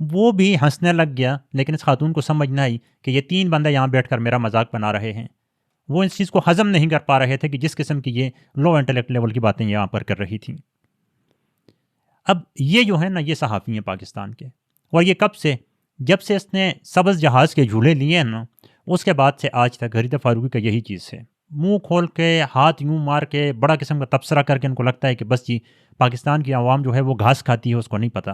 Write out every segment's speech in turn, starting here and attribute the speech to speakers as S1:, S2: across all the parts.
S1: وہ بھی ہنسنے لگ گیا، لیکن اس خاتون کو سمجھ نہ آئی کہ یہ 3 بندے یہاں بیٹھ کر میرا مذاق بنا رہے ہیں. وہ اس چیز کو ہضم نہیں کر پا رہے تھے کہ جس قسم کی یہ لو انٹلیکٹ لیول کی باتیں یہاں پر کر رہی تھیں. اب یہ جو ہے نا، یہ صحافی ہیں پاکستان کے، اور یہ کب سے، جب سے اس نے سبز جہاز کے جھولے لیے ہیں نا، اس کے بعد سے آج تک غریدہ فاروقی کا یہی چیز ہے. منہ کھول کے، ہاتھ یوں مار کے، بڑا قسم کا تبصرہ کر کے ان کو لگتا ہے کہ بس جی پاکستان کی عوام جو ہے وہ گھاس کھاتی ہے، اس کو نہیں پتہ.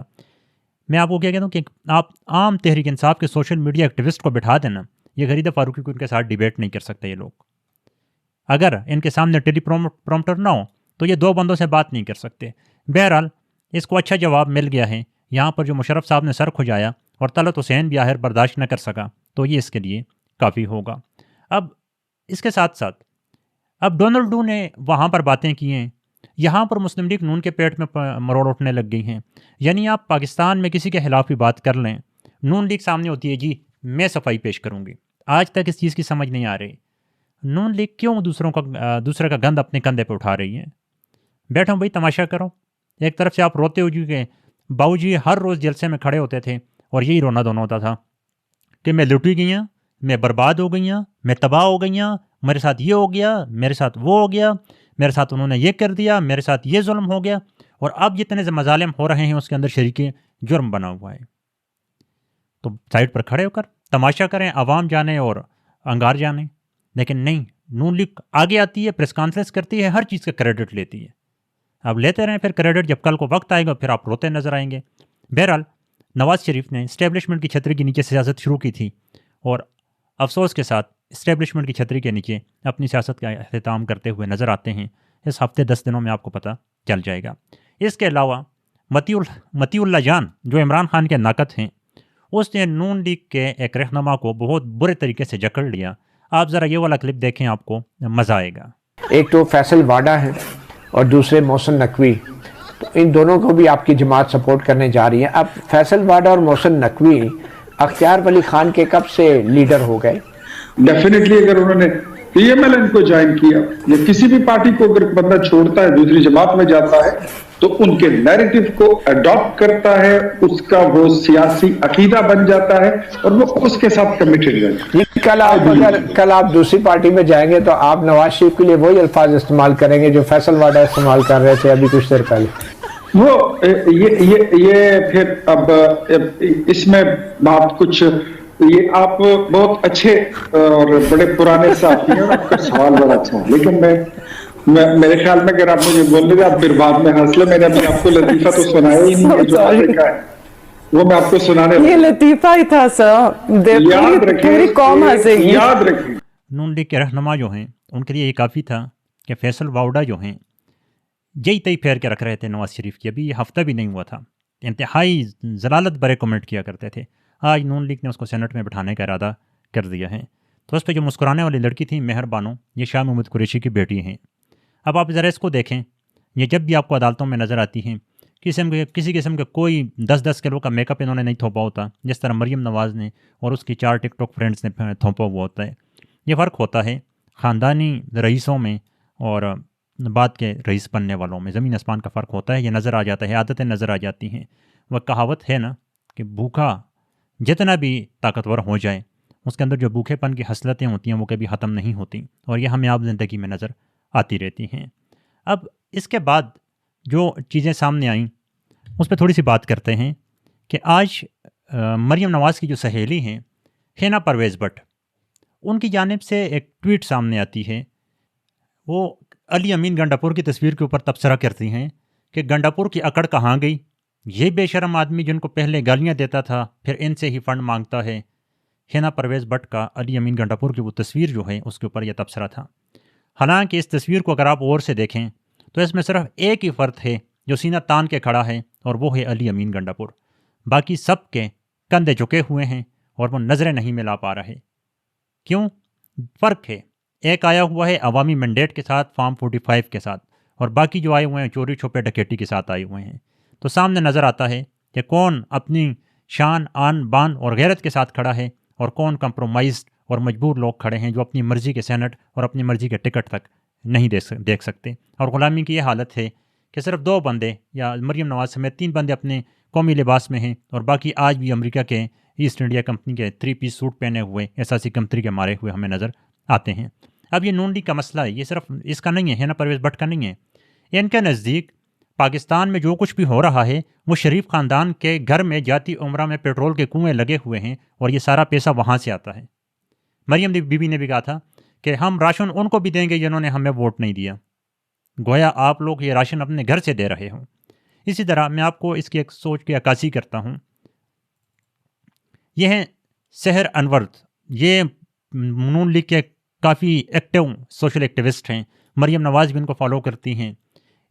S1: میں آپ کو کیا کہتا ہوں کہ آپ عام تحریک انصاف کے سوشل میڈیا ایکٹیوسٹ کو بٹھا دینا، یہ غریدہ فاروقی کو ان کے ساتھ ڈیبیٹ نہیں کر سکتے. یہ لوگ اگر ان کے سامنے ٹیلی پرومپٹر نہ ہو تو یہ 2 بندوں سے بات نہیں کر سکتے. بہرحال اس کو اچھا جواب مل گیا ہے. یہاں پر جو مشرف صاحب نے سر کھجایا اور طلعت حسین بھی آخر برداشت نہ کر سکا، تو یہ اس کے لیے کافی ہوگا. اب اس کے ساتھ ساتھ اب ڈونلڈو نے وہاں پر باتیں کی ہیں، یہاں پر مسلم لیگ نون کے پیٹ میں مروڑ اٹھنے لگ گئی ہیں. یعنی آپ پاکستان میں کسی کے خلاف بھی بات کر لیں، نون لیگ سامنے ہوتی ہے، جی میں صفائی پیش کروں گی. آج تک اس چیز کی سمجھ نہیں آ رہی نون لیگ کیوں دوسرے کا گند اپنے کندھے پہ اٹھا رہی ہے. بیٹھو بھائی، تماشا کرو. ایک طرف سے آپ روتے ہو جی کہ باؤ جی ہر روز جلسے میں کھڑے ہوتے تھے اور یہی رونا دھونا ہوتا تھا کہ میں لوٹی گئی ہوں، میں برباد ہو گئی ہوں، میں تباہ ہو گئی ہوں، میرے ساتھ یہ ہو گیا، میرے ساتھ وہ ہو گیا، میرے ساتھ انہوں نے یہ کر دیا، میرے ساتھ یہ ظلم ہو گیا، اور اب جتنے سے مظالم ہو رہے ہیں اس کے اندر شریک جرم بنا ہوا ہے. تو سائڈ پر کھڑے ہو کر تماشا کریں، عوام جانے اور انگار جانے. لیکن نہیں، نون لیگ آگے آتی ہے، پریس کانفرنس کرتی ہے، ہر چیز کا کریڈٹ لیتی ہے. اب لیتے رہیں پھر کریڈٹ، جب کل کو وقت آئے گا پھر آپ روتے نظر آئیں گے. بہرحال نواز شریف نے اسٹیبلشمنٹ کی چھتری کے نیچے سیاست شروع کی تھی، اور افسوس کے ساتھ اسٹیبلشمنٹ کی چھتری کے نیچے اپنی سیاست کا اختتام کرتے ہوئے نظر آتے ہیں. اس ہفتے 10 دنوں میں آپ کو پتہ چل جائے گا. اس کے علاوہ متی اللہ جان جو عمران خان کے ناقد ہیں، اس نے نون لیگ کے ایک رہنما کو بہت برے طریقے سے جکڑ لیا. آپ ذرا یہ والا کلپ دیکھیں، آپ کو مزہ آئے گا.
S2: ایک تو فیصل واڈا ہے اور دوسرے محسن نقوی، تو ان دونوں کو بھی آپ کی جماعت سپورٹ کرنے جا رہی ہے. اب فیصل واڈا اور محسن نقوی اختیار ولی خان کے کب سے لیڈر ہو گئے؟
S3: ڈیفینیٹلی اگر انہوں نے پی ایم ایل این کو جوائن کیا یا کسی بھی پارٹی کو اگر بندہ چھوڑتا ہے دوسری جماعت میں جاتا ہے تو ان کے نیریٹو کو اڈاپٹ کرتا ہے، اس کا وہ سیاسی عقیدہ بن جاتا ہے اور وہ اس کے ساتھ کمیٹڈ ہے.
S2: کل آپ دوسری پارٹی میں جائیں گے تو آپ نواز شریف کے لیے وہی الفاظ استعمال کریں گے جو فیصل واڈا استعمال کر رہے تھے ابھی کچھ دیر پہلے.
S3: وہ یہ پھر اب اس میں بات کچھ، یہ آپ بہت اچھے اور بڑے پرانے ساتھی ہیں اور آپ کا سوال بڑا اچھا ہے، لیکن میرے خیال میں اگر آپ مجھے بول دیں آپ پھر بعد میں ہنس لیں. میں نے ابھی آپ کو لطیفہ تو سنایا ہی نہیں ہے جو آپ نے کہا ہے، وہ میں آپ کو سنانے
S4: یہ لطیفہ ہی تھا سر،
S3: یاد رکھیں،
S4: قوم ہنسے گی.
S3: یاد رکھیں.
S1: نون لیگ کے رہنما جو ہیں ان کے لیے یہ کافی تھا کہ فیصل واوڈا جو ہیں یہی تئی پھیر کے رکھ رہے تھے نواز شریف کی. ابھی یہ ہفتہ بھی نہیں ہوا تھا، انتہائی ضلالت برے کمنٹ کیا کرتے تھے. آج نون لیگ نے اس کو سینٹ میں بٹھانے کا ارادہ کر دیا ہے. تو اس پہ جو مسکرانے والی لڑکی تھی مہر بانو، یہ شاہ محمود قریشی کی بیٹی ہیں. اب آپ ذرا اس کو دیکھیں، یہ جب بھی آپ کو عدالتوں میں نظر آتی ہیں کسی قسم کا کوئی 10 کلو کا میک اپ انہوں نے نہیں تھوپا ہوتا، جس طرح مریم نواز نے اور اس کی 4 ٹک ٹاک فرینڈز نے تھوپا ہوا ہوتا ہے. یہ فرق ہوتا ہے خاندانی رئیسوں میں اور بعد کے رئیس بننے والوں میں، زمین آسمان کا فرق ہوتا ہے. یہ نظر آ جاتا ہے، عادتیں نظر آ جاتی ہیں. وہ کہاوت ہے نا کہ بھوکا جتنا بھی طاقتور ہو جائے، اس کے اندر جو بھوکے پن کی حسرتیں ہوتی ہیں وہ کبھی ختم نہیں ہوتی، اور یہ ہمیں آپ زندگی میں نظر آتی رہتی ہیں. اب اس کے بعد جو چیزیں سامنے آئیں اس پہ تھوڑی سی بات کرتے ہیں کہ آج مریم نواز کی جو سہیلی ہیں ہینا پرویز بٹ، ان کی جانب سے ایک ٹویٹ سامنے آتی ہے. وہ علی امین گنڈاپور کی تصویر کے اوپر تبصرہ کرتی ہیں کہ گنڈاپور کی اکڑ کہاں گئی، یہ بے شرم آدمی جن کو پہلے گالیاں دیتا تھا پھر ان سے ہی فنڈ مانگتا ہے. ہینا پرویز بٹ کا علی امین گنڈاپور کی وہ تصویر جو ہے اس کے اوپر یہ تبصرہ تھا. حالانکہ اس تصویر کو اگر آپ غور سے دیکھیں تو اس میں صرف ایک ہی فرد ہے جو سینہ تان کے کھڑا ہے، اور وہ ہے علی امین گنڈاپور. باقی سب کے کندھے جھکے ہوئے ہیں اور وہ نظریں نہیں ملا پا رہے. کیوں؟ فرق ہے، ایک آیا ہوا ہے عوامی مینڈیٹ کے ساتھ، فارم 45 کے ساتھ، اور باقی جو آئے ہوئے ہیں چوری چھپے ڈکیٹی کے ساتھ آئے ہوئے ہیں. تو سامنے نظر آتا ہے کہ کون اپنی شان آن بان اور غیرت کے ساتھ کھڑا ہے اور کون کمپرومائزڈ اور مجبور لوگ کھڑے ہیں جو اپنی مرضی کے سینٹ اور اپنی مرضی کے ٹکٹ تک نہیں دیکھ سکتے. اور غلامی کی یہ حالت ہے کہ صرف 2 بندے یا مریم نواز سمیت 3 بندے اپنے قومی لباس میں ہیں اور باقی آج بھی امریکہ کے ایسٹ انڈیا کمپنی کے 3 پیس سوٹ پہنے ہوئے احساسی کمتری کے مارے ہوئے ہمیں نظر آتے ہیں۔ اب یہ نون لیگ کا مسئلہ ہے، یہ صرف اس کا نہیں ہے نا پرویز بٹ کا نہیں ہے۔ ان کے نزدیک پاکستان میں جو کچھ بھی ہو رہا ہے وہ شریف خاندان کے گھر میں جاتی عمرہ میں پیٹرول کے کنویں لگے ہوئے ہیں اور یہ سارا پیسہ وہاں سے آتا ہے۔ مریم بی بی نے بھی کہا تھا کہ ہم راشن ان کو بھی دیں گے جنہوں نے ہمیں ووٹ نہیں دیا، گویا آپ لوگ یہ راشن اپنے گھر سے دے رہے ہوں۔ اسی طرح میں آپ کو اس کی ایک سوچ کی عکاسی کرتا ہوں۔ یہ ہیں سحر انور، یہ نون لیگ کے کافی ایکٹیو سوشل ایکٹیوسٹ ہیں، مریم نواز بھی ان کو فالو کرتی ہیں۔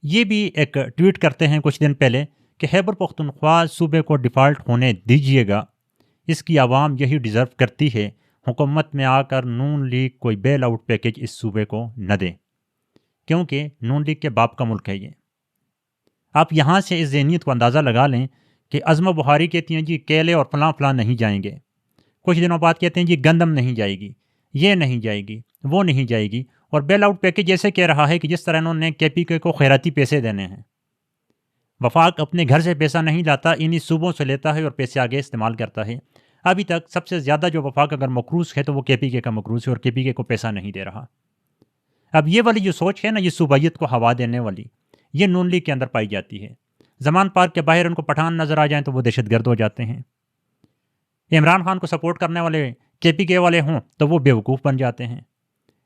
S1: یہ بھی ایک ٹویٹ کرتے ہیں کچھ دن پہلے کہ خیبر پختونخوا صوبے کو ڈیفالٹ ہونے دیجیے گا، اس کی عوام یہی ڈیزرو کرتی ہے، حکومت میں آ کر نون لیگ کوئی بیل آؤٹ پیکج اس صوبے کو نہ دے، کیونکہ نون لیگ کے باپ کا ملک ہے یہ۔ آپ یہاں سے اس ذہنیت کو اندازہ لگا لیں کہ عظمہ بخاری کہتی ہیں جی کیلے اور فلاں فلاں نہیں جائیں گے، کچھ دنوں بعد کہتے ہیں جی گندم نہیں جائے گی، یہ نہیں جائے گی، وہ نہیں جائے گی، اور بیل آؤٹ پیکج جیسے کہہ رہا ہے کہ جس طرح انہوں نے کے پی کے کو خیراتی پیسے دینے ہیں۔ وفاق اپنے گھر سے پیسہ نہیں لاتا، انہی صوبوں سے لیتا ہے اور پیسے آگے استعمال کرتا ہے۔ ابھی تک سب سے زیادہ جو وفاق اگر مقروض ہے تو وہ کے پی کے کا مقروض ہے اور کے پی کے کو پیسہ نہیں دے رہا۔ اب یہ والی جو سوچ ہے نا، یہ صوبائیت کو ہوا دینے والی، یہ نون لیگ کے اندر پائی جاتی ہے۔ زمان پارک کے باہر ان کو پٹھان نظر آ جائیں تو وہ دہشت گرد ہو جاتے ہیں، عمران خان کو سپورٹ کرنے والے کے پی کے والے ہوں تو وہ بیوقوف بن جاتے ہیں۔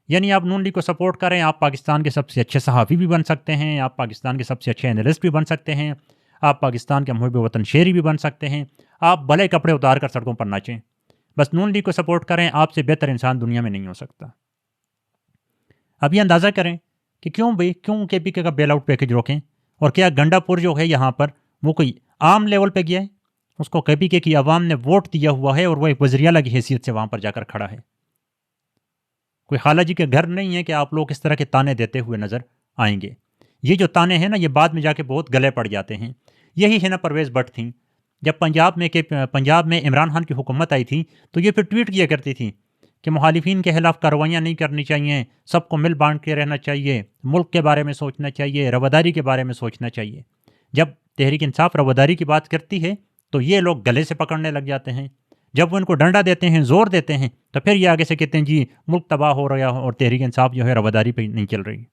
S1: یعنی آپ نون لیگ کو سپورٹ کریں، آپ پاکستان کے سب سے اچھے صحافی بھی بن سکتے ہیں، آپ پاکستان کے سب سے اچھے انالسٹ بھی بن سکتے ہیں، آپ پاکستان کے محب وطن شہری بھی بن سکتے ہیں، آپ بھلے کپڑے اتار کر سڑکوں پر ناچیں، بس نون لیگ کو سپورٹ کریں، آپ سے بہتر انسان دنیا میں نہیں ہو سکتا۔ اب یہ اندازہ کریں کہ کیوں کے پی کے کا بیل آؤٹ پیکج روکیں، اور کیا گنڈا پور جو ہے یہاں پر وہ کوئی عام لیول پہ گیا ہے؟ اس کو کے پی کے کی عوام نے ووٹ دیا ہوا ہے اور وہ ایک وزیر اعلیٰ کی حیثیت سے وہاں پر جا کر کھڑا ہے۔ کوئی خالہ جی کے گھر نہیں ہے کہ آپ لوگ اس طرح کے تانے دیتے ہوئے نظر آئیں گے۔ یہ جو تانے ہیں نا، یہ بعد میں جا کے بہت گلے پڑ جاتے ہیں۔ یہی ہے نا پرویز بٹ تھیں، جب پنجاب میں عمران خان کی حکومت آئی تھی تو یہ پھر ٹویٹ کیا کرتی تھی کہ مخالفین کے خلاف کارروائیاں نہیں کرنی چاہیے، سب کو مل بانٹ کے رہنا چاہیے، ملک کے بارے میں سوچنا چاہیے، رواداری کے بارے میں سوچنا چاہیے۔ جب تحریک انصاف رواداری کی بات کرتی ہے تو یہ لوگ گلے سے پکڑنے لگ جاتے ہیں، جب وہ ان کو ڈنڈا دیتے ہیں، زور دیتے ہیں، تو پھر یہ آگے سے کہتے ہیں جی ملک تباہ ہو رہا ہے اور تحریک انصاف جو ہے رواداری پہ نہیں چل رہی۔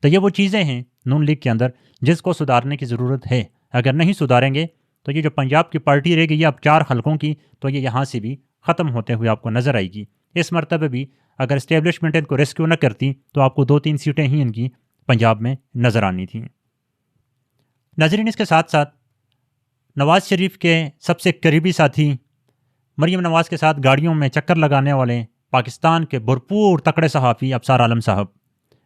S1: تو یہ وہ چیزیں ہیں نون لیگ کے اندر جس کو سدھارنے کی ضرورت ہے۔ اگر نہیں سدھاریں گے تو یہ جو پنجاب کی پارٹی رہے گی اب 4 حلقوں کی، تو یہ یہاں سے بھی ختم ہوتے ہوئے آپ کو نظر آئے گی۔ اس مرتبہ بھی اگر اسٹیبلشمنٹ ان کو ریسکیو نہ کرتی تو آپ کو 2-3 سیٹیں ہی ان کی پنجاب میں نظر آنی تھیں۔ ناظرین، اس کے ساتھ ساتھ نواز شریف کے سب سے قریبی ساتھی، مریم نواز کے ساتھ گاڑیوں میں چکر لگانے والے پاکستان کے بھرپور تکڑے صحافی ابصار عالم صاحب،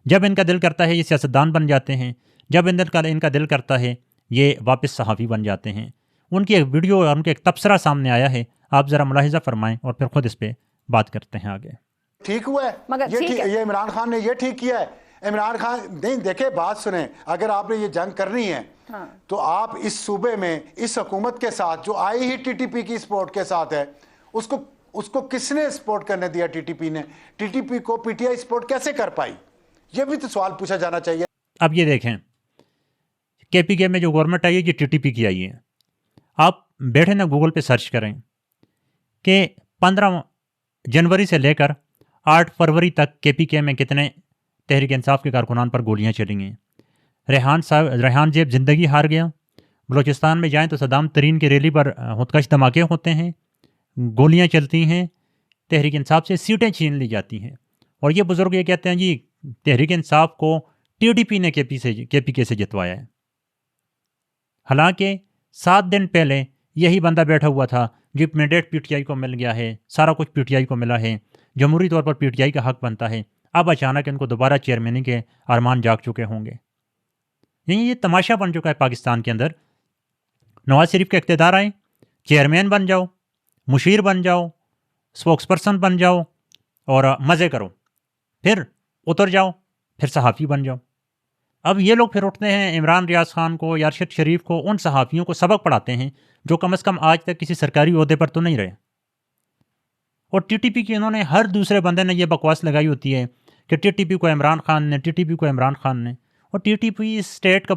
S1: جب ان کا دل کرتا ہے یہ سیاستدان بن جاتے ہیں، جب ان کا دل کرتا ہے یہ واپس صحافی بن جاتے ہیں۔ ان کی ایک ویڈیو اور ان کا ایک تبصرہ سامنے آیا ہے، آپ ذرا ملاحظہ فرمائیں اور پھر خود اس پہ بات کرتے ہیں آگے۔
S5: ٹھیک ہوا ہے یہ عمران خان نے یہ ٹھیک کیا ہے۔ عمران خان نہیں، دیکھیں بات سنیں، اگر آپ نے یہ جنگ کرنی ہے تو آپ اس صوبے میں اس حکومت کے ساتھ جو آئی ہی ٹی ٹی پی کی سپورٹ کے ساتھ ہے، اس کو کس نے سپورٹ کرنے دیا؟ ٹی ٹی پی نے۔ ٹی ٹی پی کو پی ٹی آئی سپورٹ کیسے کر پائی؟ یہ بھی تو سوال پوچھا جانا چاہیے۔
S1: اب یہ دیکھیں، کے پی کے میں جو گورنمنٹ آئی ہے یہ ٹی ٹی پی کی آئی ہے۔ آپ بیٹھے نا گوگل پہ سرچ کریں کہ 15 جنوری سے لے کر 8 فروری تک کے پی کے میں کتنے تحریک انصاف کے کارکنان پر گولیاں چلی ہیں۔ ریحان زیب زندگی ہار گیا۔ بلوچستان میں جائیں تو صدام ترین کی ریلی پر خودکش دھماکے ہوتے ہیں، گولیاں چلتی ہیں، تحریک انصاف سے سیٹیں چھین لی جاتی ہیں، اور یہ بزرگ یہ کہتے ہیں جی تحریک انصاف کو ٹی ڈی پی نے کے پی کے سے جتوایا ہے۔ حالانکہ 7 دن پہلے یہی بندہ بیٹھا ہوا تھا جب مینڈیٹ پی ٹی آئی کو مل گیا ہے، سارا کچھ پی ٹی آئی کو ملا ہے، جمہوری طور پر پی ٹی آئی کا حق بنتا ہے، اب اچانک ان کو دوبارہ چیئرمینی کے ارمان جاگ چکے ہوں گے۔ یعنی یہ تماشا بن چکا ہے پاکستان کے اندر۔ نواز شریف کے اقتدار آئیں، چیئرمین بن جاؤ، مشیر بن جاؤ، اسپوکس پرسن بن جاؤ اور مزے کرو، پھر اتر جاؤ، پھر صحافی بن جاؤ۔ اب یہ لوگ پھر اٹھتے ہیں عمران ریاض خان کو یا ارشد شریف کو، ان صحافیوں کو سبق پڑھاتے ہیں جو کم از کم آج تک کسی سرکاری عہدے پر تو نہیں رہے۔ اور ٹی ٹی پی کی انہوں نے ہر دوسرے بندے نے یہ بکواس لگائی ہوتی ہے کہ ٹی ٹی پی کو عمران خان نے، ٹی ٹی پی کو عمران خان نے، اور ٹی ٹی پی اسٹیٹ کا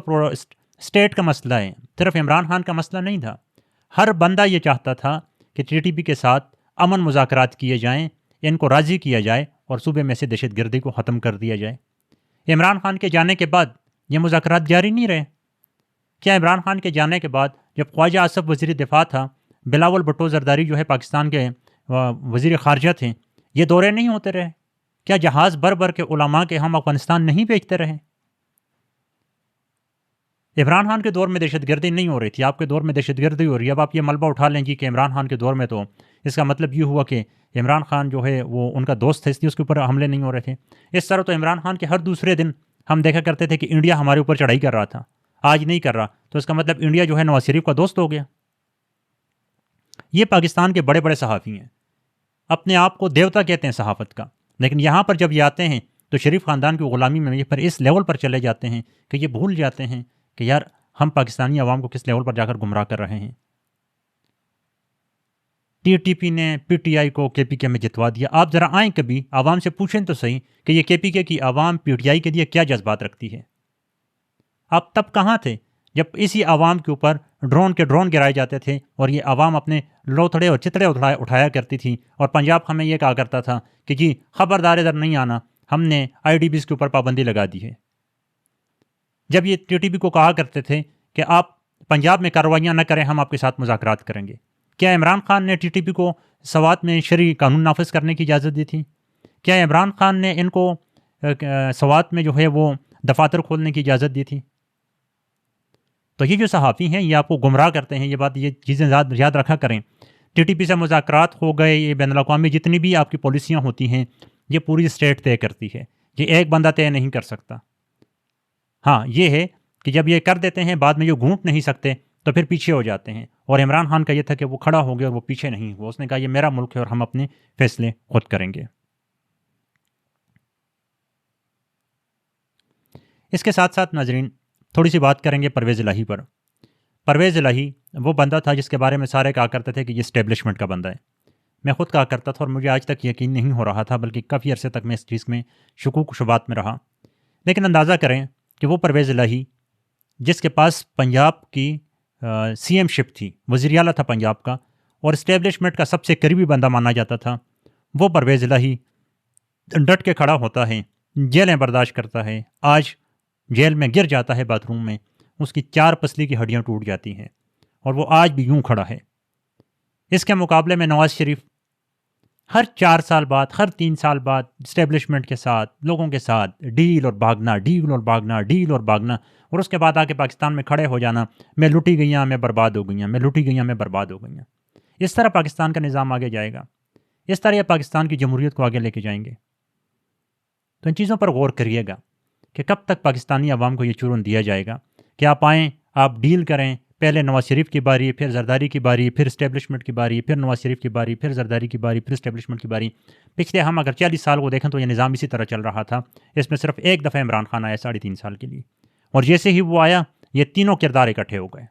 S1: اسٹیٹ کا مسئلہ ہے، صرف عمران خان کا مسئلہ نہیں تھا. ہر بندہ یہ چاہتا تھا کہ ٹی ٹی پی کے ساتھ امن مذاکرات کیے جائیں، ان کو راضی کیا جائے اور صوبے میں سے دہشت گردی کو ختم کر دیا جائے. عمران خان کے جانے کے بعد یہ مذاکرات جاری نہیں رہے. کیا عمران خان کے جانے کے بعد جب خواجہ آصف وزیر دفاع تھا، بلاول بھٹو زرداری جو ہے پاکستان کے وزیر خارجہ تھے، یہ دورے نہیں ہوتے رہے؟ کیا جہاز بھر بھر کے علماء کے ہم افغانستان نہیں بھیجتے رہے؟ عمران خان کے دور میں دہشت گردی نہیں ہو رہی تھی، آپ کے دور میں دہشت گردی ہو رہی ہے. اب آپ یہ ملبہ اٹھا لیں گی کہ عمران خان کے دور میں تو اس کا مطلب یہ ہوا کہ عمران خان جو ہے وہ ان کا دوست ہے اس لیے اس کے اوپر حملے نہیں ہو رہے تھے. اس طرح تو عمران خان کے ہر دوسرے دن ہم دیکھا کرتے تھے کہ انڈیا ہمارے اوپر چڑھائی کر رہا تھا، آج نہیں کر رہا، تو اس کا مطلب انڈیا جو ہے نواز شریف کا دوست ہو گیا. یہ پاکستان کے بڑے بڑے صحافی ہیں، اپنے آپ کو دیوتا کہتے ہیں صحافت کا، لیکن یہاں پر جب یہ آتے ہیں تو شریف خاندان کی غلامی میں یہ پر اس لیول پر چلے جاتے ہیں کہ یہ بھول جاتے ہیں کہ یار ہم پاکستانی عوام کو کس لیول پر جا کر گمراہ کر رہے ہیں. ٹی ٹی پی نے پی ٹی آئی کو کے پی کے میں جتوا دیا. آپ ذرا آئیں کبھی عوام سے پوچھیں تو صحیح کہ یہ کے پی کے کی عوام پی ٹی آئی کے لیے کیا جذبات رکھتی ہے. آپ تب کہاں تھے جب اسی عوام کے اوپر ڈرون گرائے جاتے تھے اور یہ عوام اپنے لوتھڑے اور چتڑے اٹھایا کرتی تھی، اور پنجاب ہمیں یہ کہا کرتا تھا کہ جی خبردار ادھر نہیں آنا، ہم نے آئی ڈی بیز کے اوپر پابندی لگا دی ہے. جب یہ ٹی ٹی پی کو کہا کرتے تھے کہ آپ پنجاب میں کارروائیاں نہ کریں، ہم آپ کے ساتھ مذاکرات کریں گے، کیا عمران خان نے ٹی ٹی پی کو سوات میں شرعی قانون نافذ کرنے کی اجازت دی تھی؟ کیا عمران خان نے ان کو سوات میں جو ہے وہ دفاتر کھولنے کی اجازت دی تھی؟ تو یہ جو صحافی ہیں یہ آپ کو گمراہ کرتے ہیں. یہ چیزیں یاد رکھا کریں. ٹی ٹی پی سے مذاکرات ہو گئے، یہ بین الاقوامی جتنی بھی آپ کی پالیسیاں ہوتی ہیں یہ پوری اسٹیٹ طے کرتی ہے، یہ ایک بندہ طے نہیں کر سکتا. ہاں یہ ہے کہ جب یہ کر دیتے ہیں بعد میں یہ گھونٹ نہیں سکتے تو پھر پیچھے ہو جاتے ہیں. اور عمران خان کا یہ تھا کہ وہ کھڑا ہو گیا اور وہ پیچھے نہیں ہوا. اس نے کہا یہ میرا ملک ہے اور ہم اپنے فیصلے خود کریں گے. اس کے ساتھ ساتھ ناظرین تھوڑی سی بات کریں گے پرویز الہی پر. پرویز الہی وہ بندہ تھا جس کے بارے میں سارے کہا کرتے تھے کہ یہ اسٹیبلشمنٹ کا بندہ ہے. میں خود کہا کرتا تھا اور مجھے آج تک یقین نہیں ہو رہا تھا، بلکہ کافی عرصے تک میں اس چیز میں شکوک و شبہات میں رہا. لیکن اندازہ کریں کہ وہ پرویز الہی جس کے پاس پنجاب کی سی ایم شپ تھی، وزیر اعلیٰ تھا پنجاب کا، اور اسٹیبلشمنٹ کا سب سے قریبی بندہ مانا جاتا تھا، وہ پرویز الہی ڈٹ کے کھڑا ہوتا ہے، جیلیں برداشت کرتا ہے، آج جیل میں گر جاتا ہے باتھ روم میں، اس کی 4 پسلی کی ہڈیاں ٹوٹ جاتی ہیں اور وہ آج بھی یوں کھڑا ہے. اس کے مقابلے میں نواز شریف ہر 4 سال بعد، ہر 3 سال بعد اسٹیبلشمنٹ کے ساتھ، لوگوں کے ساتھ ڈیل اور بھاگنا، اور اس کے بعد آ کے پاکستان میں کھڑے ہو جانا، میں لٹی گئیاں، میں برباد ہو گئیاں. اس طرح پاکستان کا نظام آگے جائے گا، اس طرح یہ پاکستان کی جمہوریت کو آگے لے کے جائیں گے. تو ان چیزوں پر غور کریے گا کہ کب تک پاکستانی عوام کو یہ چورن دیا جائے گا کہ آپ آئیں، آپ ڈیل کریں، پہلے نواز شریف کی باری، پھر زرداری کی باری، پھر اسٹیبلشمنٹ کی باری، پھر نواز شریف کی باری، پھر زرداری کی باری، پھر اسٹیبلشمنٹ کی باری. پچھلے ہم اگر 40 سال کو دیکھیں تو یہ نظام اسی طرح چل رہا تھا. اس میں صرف ایک دفعہ عمران خان آیا 3.5 سال کے لیے، اور جیسے ہی وہ آیا یہ تینوں کردار اکٹھے ہو گئے.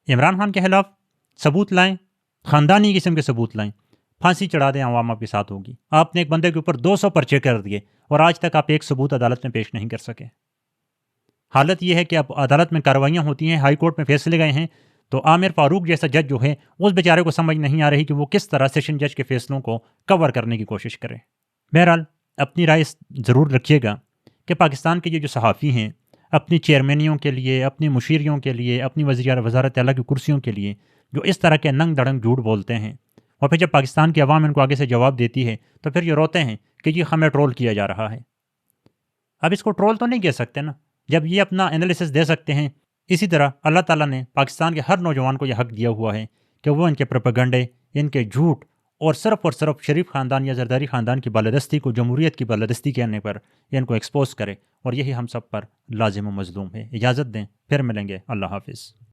S1: عمران خان کے خلاف ثبوت لائیں، خاندانی قسم کے ثبوت لائیں، پھانسی چڑھا دیں، عوام آپ کے ساتھ ہوگی. آپ نے ایک بندے کے اوپر 200 پرچے کر دیے اور آج تک آپ ایک ثبوت عدالت میں پیش نہیں کر سکے. حالت یہ ہے کہ اب عدالت میں کارروائیاں ہوتی ہیں، ہائی کورٹ میں فیصلے گئے ہیں، تو عامر فاروق جیسا جج جو ہے اس بیچارے کو سمجھ نہیں آ رہی کہ وہ کس طرح سیشن جج کے فیصلوں کو کور کرنے کی کوشش کرے. بہرحال اپنی رائے ضرور رکھیے گا کہ پاکستان کے یہ جو صحافی ہیں اپنی چیئرمینیوں کے لیے، اپنی مشیریوں کے لیے، اپنی وزارت اعلیٰ کی کرسیوں کے لیے جو اس طرح کے ننگ دڑنگ جھوٹ بولتے ہیں، اور پھر جب پاکستان کی عوام ان کو آگے سے جواب دیتی ہے تو پھر یہ روتے ہیں کہ یہ ہمیں ٹرول کیا جا رہا ہے. اب اس کو ٹرول تو نہیں کہہ سکتے نا، جب یہ اپنا انالیسس دے سکتے ہیں. اسی طرح اللہ تعالیٰ نے پاکستان کے ہر نوجوان کو یہ حق دیا ہوا ہے کہ وہ ان کے پروپیگنڈے، ان کے جھوٹ اور صرف شریف خاندان یا زرداری خاندان کی بالادستی کو جمہوریت کی بالادستی کہنے پر ان کو ایکسپوز کرے، اور یہی ہم سب پر لازم و مظلوم ہے. اجازت دیں، پھر ملیں گے. اللہ حافظ.